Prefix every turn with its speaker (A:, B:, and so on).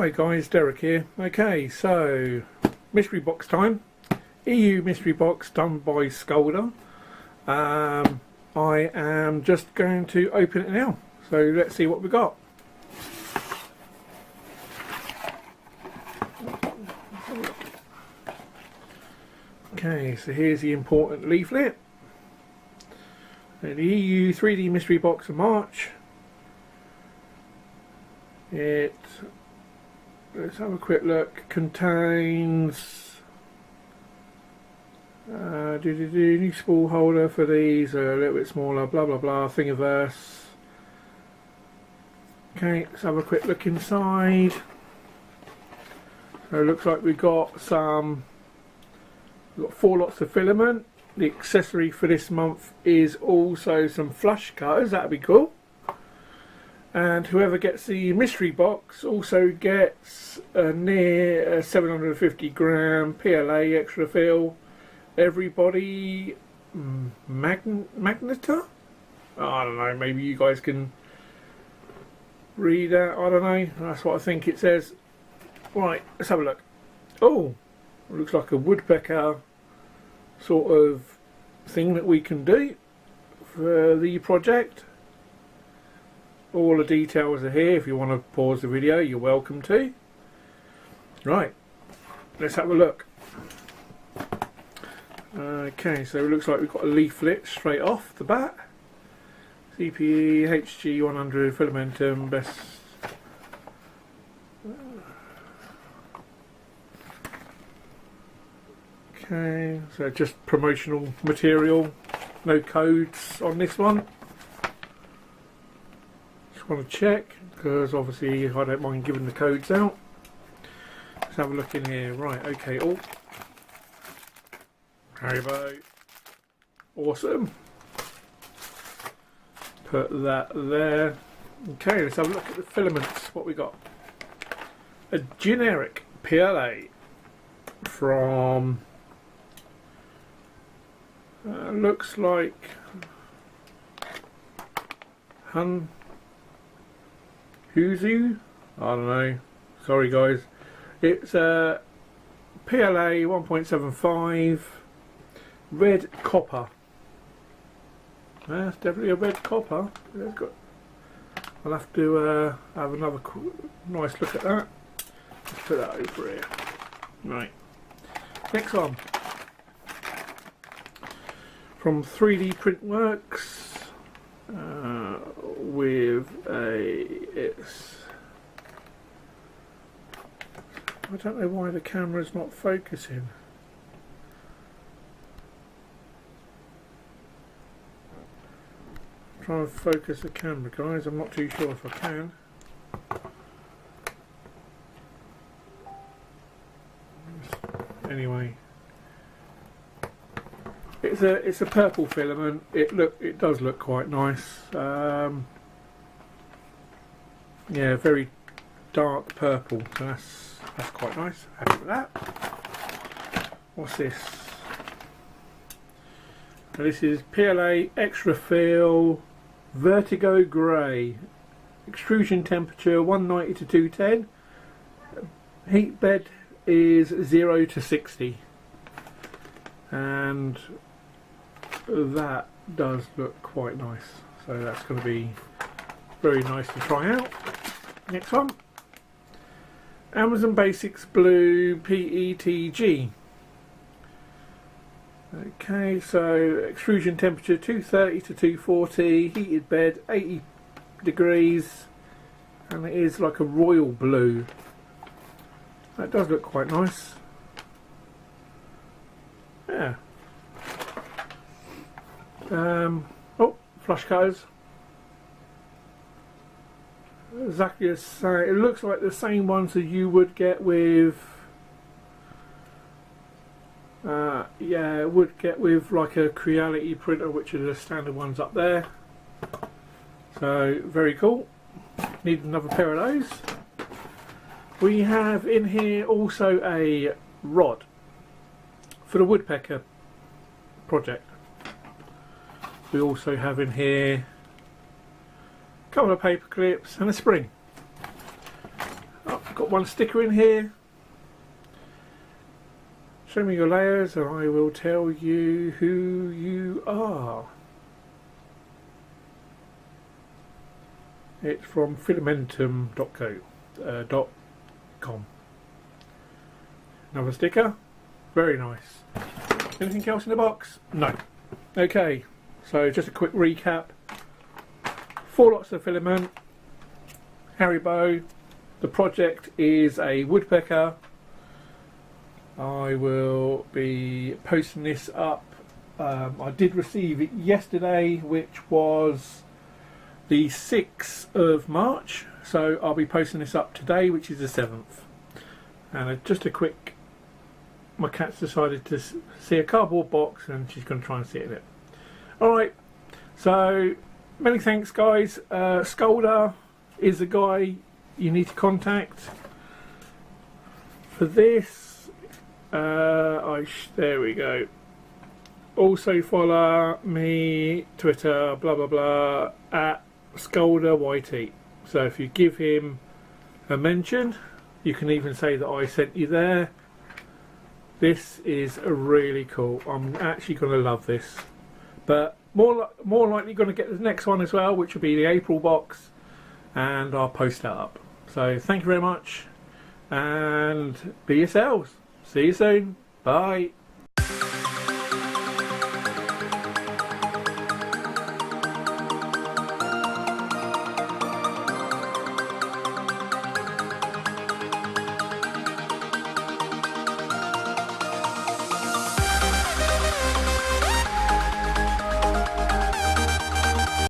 A: Hi guys, Derek here. Okay, so mystery box time. EU mystery box done by Skolder. I am just going to open it now. So let's see what we got. Okay, so here's the important leaflet. The EU 3D mystery box of March. It, let's have a quick look, contains new spool holder for these, a little bit smaller, blah blah blah, Thingiverse. Okay, let's have a quick look inside. So it looks like we've got 4 lots of filament. The accessory for this month is also some flush cutters, that'd be cool. And whoever gets the mystery box also gets a near 750 gram PLA extra fill. Everybody Magnetar? I don't know, maybe you guys can read that, I don't know. That's what I think it says. Right, let's have a look. Oh, it looks like a woodpecker sort of thing that we can do for the project. All the details are here. If you want to pause the video, you're welcome to. Right, let's have a look. Okay, so it looks like we've got a leaflet straight off the bat. CPE HG100 Filamentum best. Okay, so just promotional material. No codes on this one. Want to check because obviously I don't mind giving the codes out. Let's have a look in here. Right, okay. Oh, Haribo, awesome. Put that there. Okay, let's have a look at the filaments. What we got? A generic PLA from looks like Huzu? I don't know. Sorry guys. It's a PLA 1.75 red copper. That's definitely a red copper. I'll have to have another nice look at that. Let's put that over here. Right. Next one. From 3D Printworks. With I don't know why the camera's not focusing. I'm trying to focus the camera, guys. I'm not too sure if I can. Anyway, it's a purple filament. It does look quite nice. Yeah, very dark purple. So that's quite nice. Happy with that. What's this? So this is PLA extra fill Vertigo Grey. Extrusion temperature 190 to 210. Heat bed is 0 to 60. And that does look quite nice. So that's going to be very nice to try out. Next one. Amazon Basics Blue PETG. Okay, so extrusion temperature 230 to 240, heated bed 80 degrees, and it is like a royal blue. That does look quite nice. Yeah. Oh, flush cutters. Zacchaeus, it looks like the same ones that you would get with yeah, it would get with like a Creality printer, which are the standard ones up there. So very cool. Need another pair of those. We have in here also a rod for the woodpecker project. We also have in here a couple of paper clips and a spring. Oh, I've got got one sticker in here. Show me your layers and I will tell you who you are. It's from filamentum.com. Another sticker. Very nice. Anything else in the box? No. Okay, so just a quick recap. 4 lots of filament. Haribo. The project is a woodpecker. I will be posting this up. I did receive it yesterday, which was the 6th of March. So I'll be posting this up today, which is the 7th. And just a quick, my cat's decided to see a cardboard box and she's going to try and sit in it. Alright, so many thanks guys. Skolder is the guy you need to contact for this. There we go. Also follow me, Twitter, blah blah blah, at SkolderYT. So if you give him a mention, you can even say that I sent you there. This is really cool. I'm actually going to love this. But more likely going to get the next one as well, which will be the April box, and I'll post that up. So thank you very much, and be yourselves. See you soon. Bye.